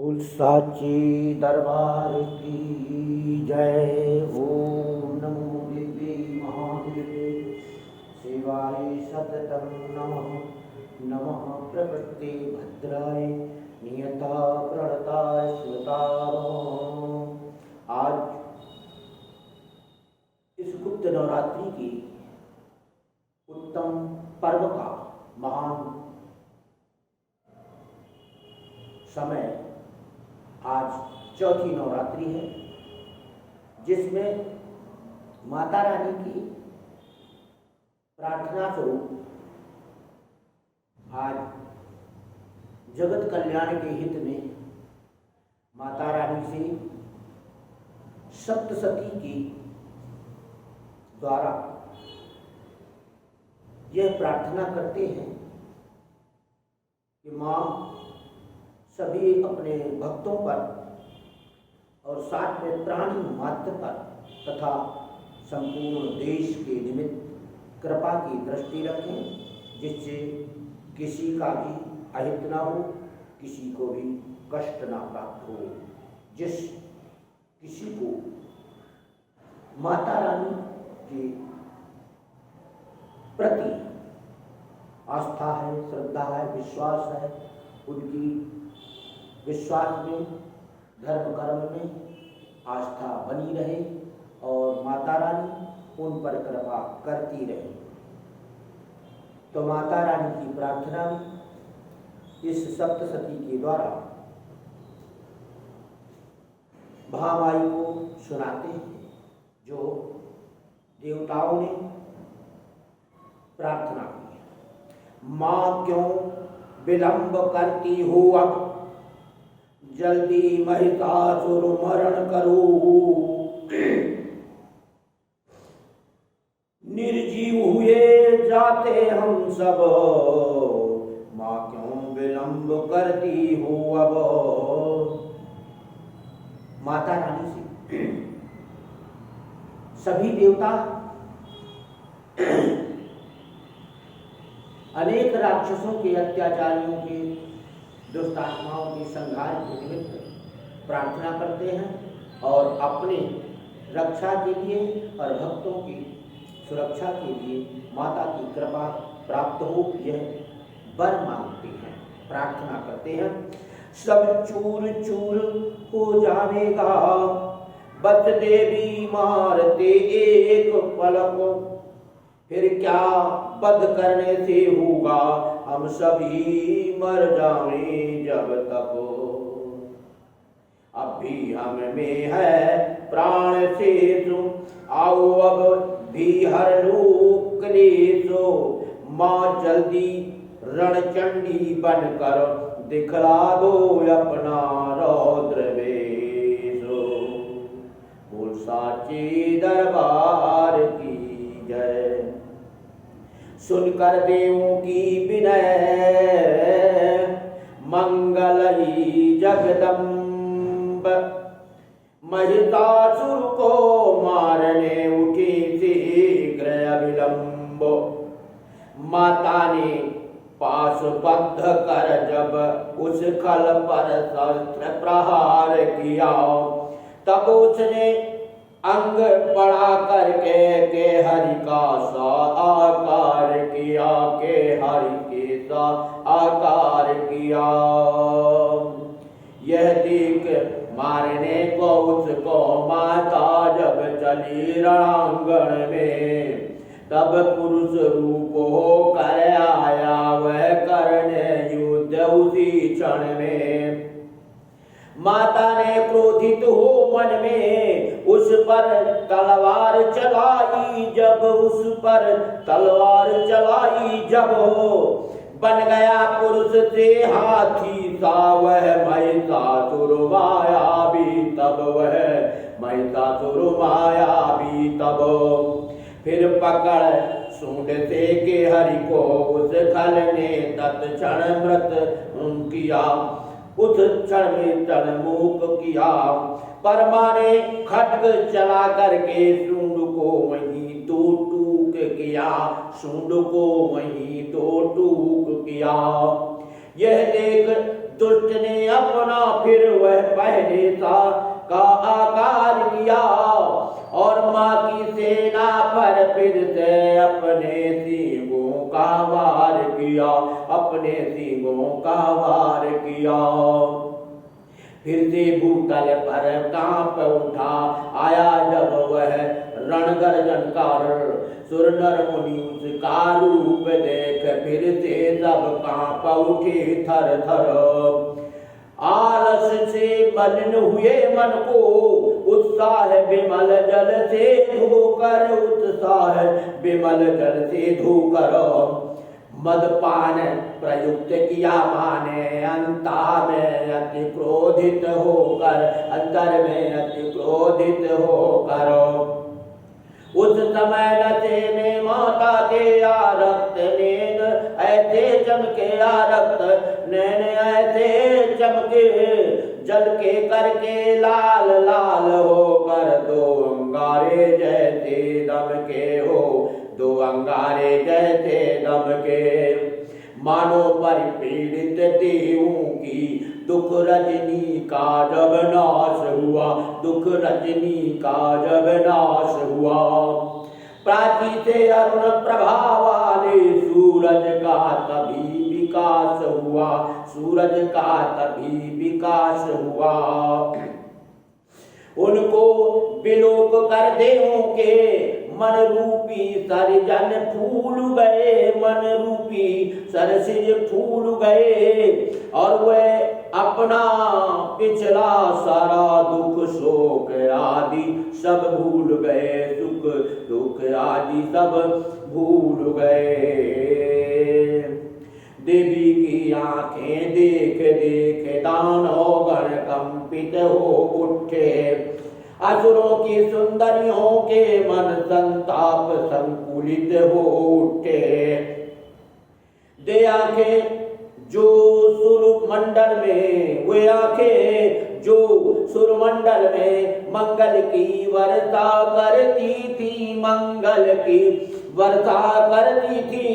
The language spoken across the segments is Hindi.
बोल साची दरबार की जय। ओम नमो दिव्य महादेवे शिवाय सततम नमः। नमः प्रकृति भद्राय नियता प्रणताय स्मृतारो। आज इस गुप्त नवरात्रि की उत्तम पर्व का महान समय आज चौथी नवरात्रि है, जिसमें माता रानी की प्रार्थना स्वरूप आज जगत कल्याण के हित में माता रानी से सप्तशती की द्वारा यह प्रार्थना करते हैं कि माँ सभी अपने भक्तों पर और साथ में प्राणी मात्र पर तथा संपूर्ण देश के निमित्त कृपा की दृष्टि रखें, जिससे किसी का भी अहित ना हो, किसी को भी कष्ट ना प्राप्त हो। जिस किसी को माता रानी के प्रति आस्था है, श्रद्धा है, विश्वास है, उनकी विश्वास में, धर्म कर्म में आस्था बनी रहे और माता रानी उन पर कृपा करती रहे। तो माता रानी की प्रार्थना इस सप्तशती के द्वारा महामाई को सुनाते हैं, जो देवताओं ने प्रार्थना की। माँ क्यों विलंब करती हो, अब जल्दी महिषासुर मरण करो। निर्जीव हुए जाते हम सब, माँ क्यों विलंब करती हो अब। माता रानी से सभी देवता अनेक राक्षसों के, अत्याचारियों के, दुष्ट आत्माओं के संहार के निमित्त प्रार्थना करते हैं और अपने रक्षा के लिए और भक्तों की सुरक्षा के लिए माता की कृपा प्राप्त हो, यह वर मांगते हैं, प्रार्थना करते हैं। सब चूर चूर हो जाएगा, बत देवी मारते एक पलक। फिर क्या बध करने से होगा, हम सभी मर जाएं जब तक। अब भी हम में है प्राण शेष, आओ अब भी हर लोक क्लेशो। माँ जल्दी रणचंडी बनकर दिखला दो अपना रौद्र वेश। बोल साचे दरबार की जय। सुनकर देवों की विनय, मंगल ही जगदम्ब। महिषासुर को मारने उठी शीघ्र अविलंब। माता ने पास बद्ध कर जब उस खल पर शस्त्र प्रहार किया, तब उसने अंग बड़ा करके के हरि का सा आकार किया, के हरि के सा आकार किया। यह देख मारने को उसको माता जब चली रणांगण में, तब पुरुष रूप हो कर आया वह करने युद्ध उसी क्षण में। माता ने क्रोधित हो मन में उस पर तलवार चलाई, जब उस पर तलवार चलाई जब बन गया पुरुष से हाथी सा वह महिषासुर मायावी तब, वह महिषासुर मायावी तब। फिर पकड़ सूंड से के हरि को उस खल ने तत्क्षण मृत किया, उस क्षण में तन्मुख किया। परमा ने खड्ग चला करके सूंड को वहीं तो टूक किया, सूंड को वहीं तो टूक किया। यह देख दुष्ट ने अपना फिर वह पहले सा का आकार किया और माँ की सेना पर फिर से अपने सींगों का वार किया, अपने सींगों का वार किया। फिर से भूतल पर कांप उठा आया जब वह रणगर्जन कर, सुर नर मुनि उसका रूप देख फिर से सब कांप उठे थर थर। आलस से मलिन हुए मन को उत्साह विमल जल से धोकर, उत्साह विमल जल से धोकर मदपान प्रयुक्त किया माने अंता में अति क्रोधित होकर, अंतर में अति क्रोधित होकर। उस समय लते में माता के आ रक्त नैन ऐसे चमके, आ रक्त नैन ऐसे चमके, जल के करके लाल लाल होकर दो अंगारे जैसे दमके हो, दो अंगारे जैसे दमके। मानो परिपीड़ित देवों की दुख रजनी का जब नाश हुआ, दुख रजनी का जब नाश हुआ। प्राची से अरुण प्रभा वाले सूरज का तभी विकास हुआ, सूरज का तभी विकास हुआ। उनको विलोप कर देवों के मन रूपी सरजन फूल गए, मन रूपी सरसिज फूल गए और वह अपना पिछला सारा दुख शोक आदि सब भूल गए, सुख दुख आदि सब भूल गए। देवी की आंखें देख देख दानव गण कंपित हो उठे, असुरों की सुंदरियों के मन संताप संकुलित हो उठे। दे आंखें जो सुरमंडल में, वे आंखें जो सुरमंडल में मंगल की वर्षा करती थी, मंगल की वर्षा करती थी।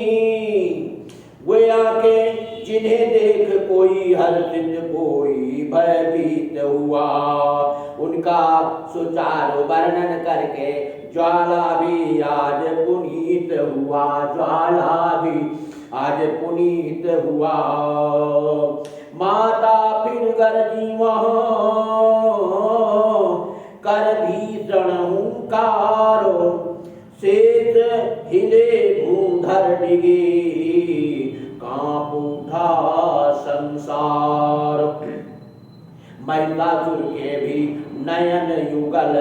वे आंखें जिन्हें देख कोई हर्षित कोई भयभीत हुआ, उनका सुचारू वर्णन करके ज्वाला भी आज पुनीत हुआ, ज्वाला भी आज पुनीत हुआ। माता फिर गरजी वहाँ कर भीषण हुंकारो, शेष हिले भूधर डिगे कांप उठा संसार। महिषासुर के भी नयन युगल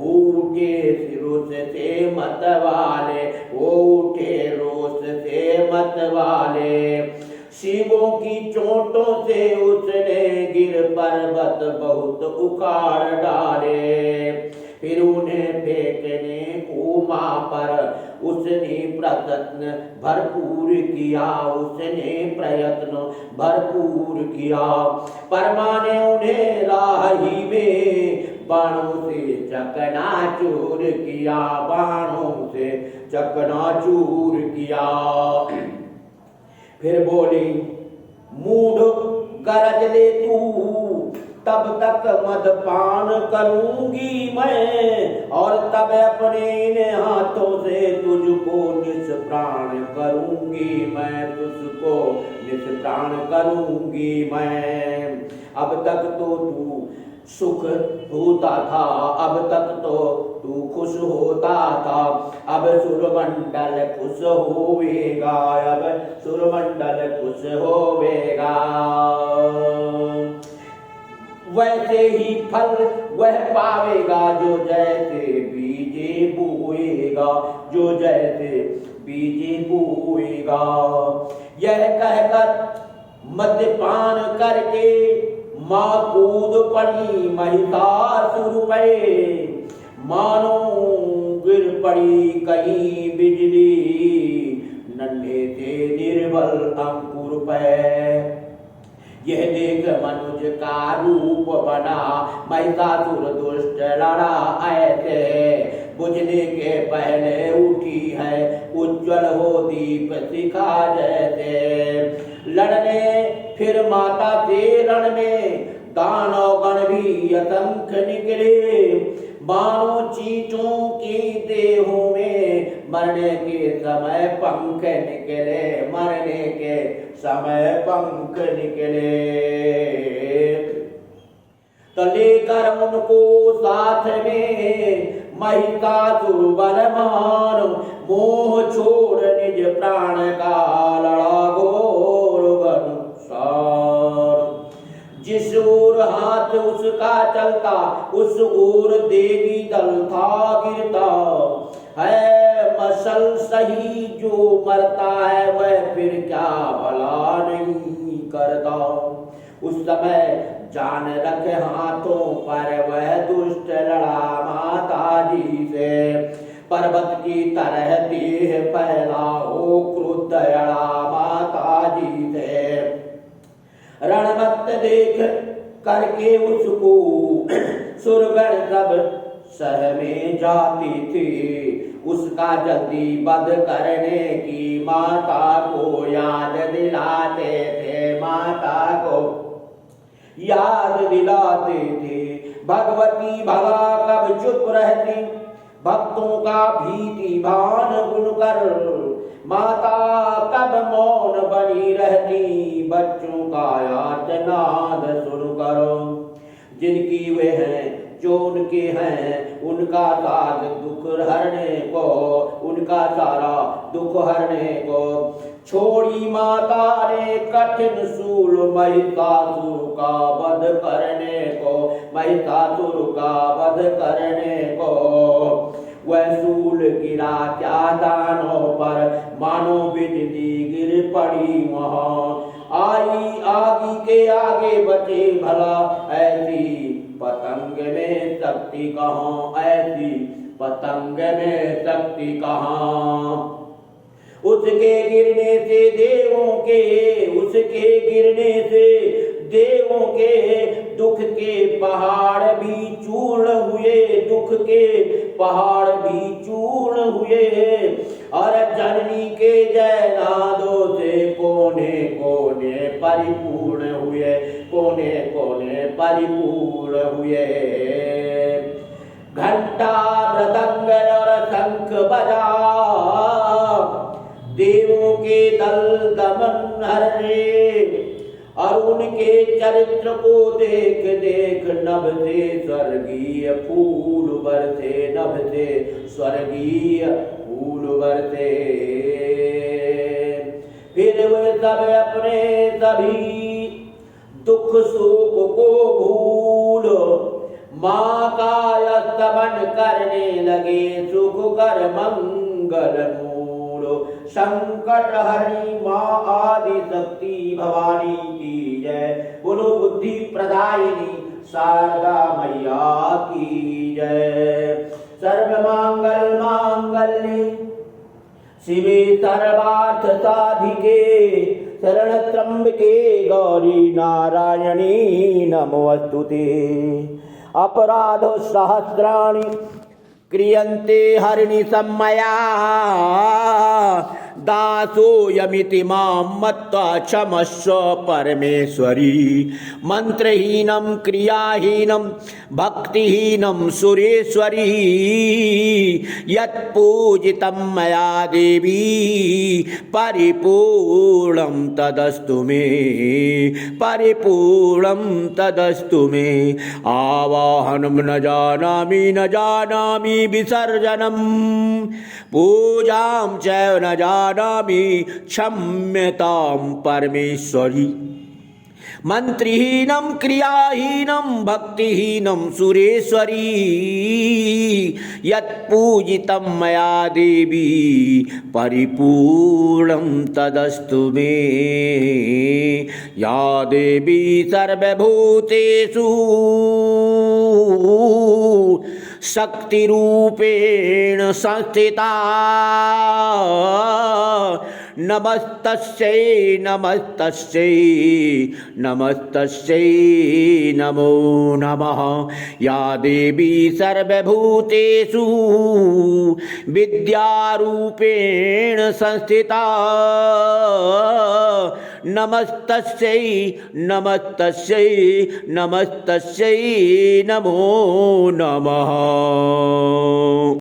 उठे रोष से मत वाले, उठे रोष से मत वाले। शिवों की चोटों से उसने गिर पर्वत बहुत उखाड़ डाले, फिर उन्हें फेंकने को माँ पर उसने प्रयत्न भरपूर किया, उसने प्रयत्न भरपूर किया। परमा ने उन्हें राही में बाणों से चकनाचूर किया, बाणों से चकनाचूर किया। फिर बोली मूढ़ गरज ले तू, तब तक मदपान करूंगी मैं और तब अपने इन हाथों से तुझको निष्प्राण करूंगी मैं, तुझको निष्प्राण करूंगी मैं। अब तक तो तू सुख होता था, अब तक तो तू खुश होता था, अब सुरमंडल खुश होवेगा, अब सुरमंडल खुश होवेगा। वैसे ही फल वह पावेगा जो जैसे बीजे बोएगा, जो जैसे बीजे बोएगा। यह कहकर मद्यपान करके माँ कूद पड़ी महिषासुर पे, मानो गिर पड़ी कहीं बिजली नन्हे से निर्बल अंकुर पे। यह देख मनुज का रूप बना, महिषासुर दुष्ट लड़ा ऐसे, बुझने के पहले उठी है उज्जवल हो दीप शिखा जैसे। लड़ने फिर माता से रण में, दानव गण भी असंख्य निकले, मानो चींटों की देहों में मरने के समय पंख निकले, मरने के समय पंख निकले। तो लेकर उनको साथ में महिषासुर बलवान, मोह छोड़ निज प्राण का लड़ा घोर घनसार। जिस ओर हाथ उसका चलता, उस ओर देवी दल था गिरता है। मसल सही जो मरता है, वह फिर क्या भला नहीं करता। उस समय जान रखे हाथों पर, वह दुष्ट लड़ा माता जी से। पर्वत की तरह देह फैला हो क्रुद्ध अड़ा माता जी से। रणमत देख करके उसको सुरगण सब सह में जाती थी। उसका जल्दी वध करने की माता को याद दिलाते थे, माता को याद दिलाते थे। भगवती भला कब चुप रहती, भक्तों का भीति भान बुनकर। माता कब मौन बनी रहती, बच्चों का यातनाद सुनकर। जिनकी वे हैं जो उनके हैं, उनका साथ दुख हरने को, उनका सारा दुख हरने को। छोड़ी माता ने कठिन सूल, महिषासुर का वध करने को, महिषासुर का वध करने को। वह सूल गिरा क्या दानों पर, मानो बिजली गिर पड़ी वहां। आई आगी के आगे बचे भला, ऐसी पतंग में शक्ति कहाँ, ऐसी पतंग में शक्ति कहाँ। उसके गिरने से देवों के, उसके गिरने से देवों के दुख के पहाड़ भी चूर्ण हुए, दुख के पहाड़ भी चूर्ण हुए। और जननी के जयनादों से कोने कोने परिपूर्ण हुए, कोने कोने परिपूर्ण हुए। घंटा मृदंग और शंख बजा, देवों के दल दमन हरे। और उनके चरित्र को देख देख नभ से स्वर्गीय फूल बरसे, नभ से स्वर्गीय फूल बरसे। फिर वे सब अपने सभी दुख शोक को भूल, माँ का स्तवन करने लगे सुख कर मंगल मूल। संकट हरि माँ आदि शक्ति भवानी की जय, बोलो बुद्धि प्रदायिनी शारदा मैया की जय। सर्व मांगल मांगल्ये शिवे सर्वार्थ साधिके, शरण त्र्यंबके गौरी नारायणी नमोस्तुते। अपराध सहस्राणि क्रियन्ते हरिणीसम्मया, दासोऽयमिति मां मत्वा क्षमस्व परमेश्वरी। मंत्रहीनं क्रियाहीनं भक्तिहीनं सुरेश्वरी, यत्पूजितं मया देवी परिपूर्णं तदस्तु मे, परिपूर्णं तदस्तु मे। आवाहनं न जानामि, न जानामि विसर्जनं, पूजां च न जानामि, क्षम्यतां परमेश्वरी। मंत्रहीनं क्रियाहीनं भक्तिहीनं सुरेश्वरी, यत्पूजितं मया देवी परिपूर्णं तदस्तु मे। या देवी सर्वभूतेषु शक्तिरूपेण संस्थिता, नमस्तस्यै नमस्तस्यै नमस्तस्यै नमो नमः। या देवी सर्वभूतेषु विद्यारूपेण संस्थिता नमस्तस्यै नमस्तस्यै नमस्तस्यै नमो नमः।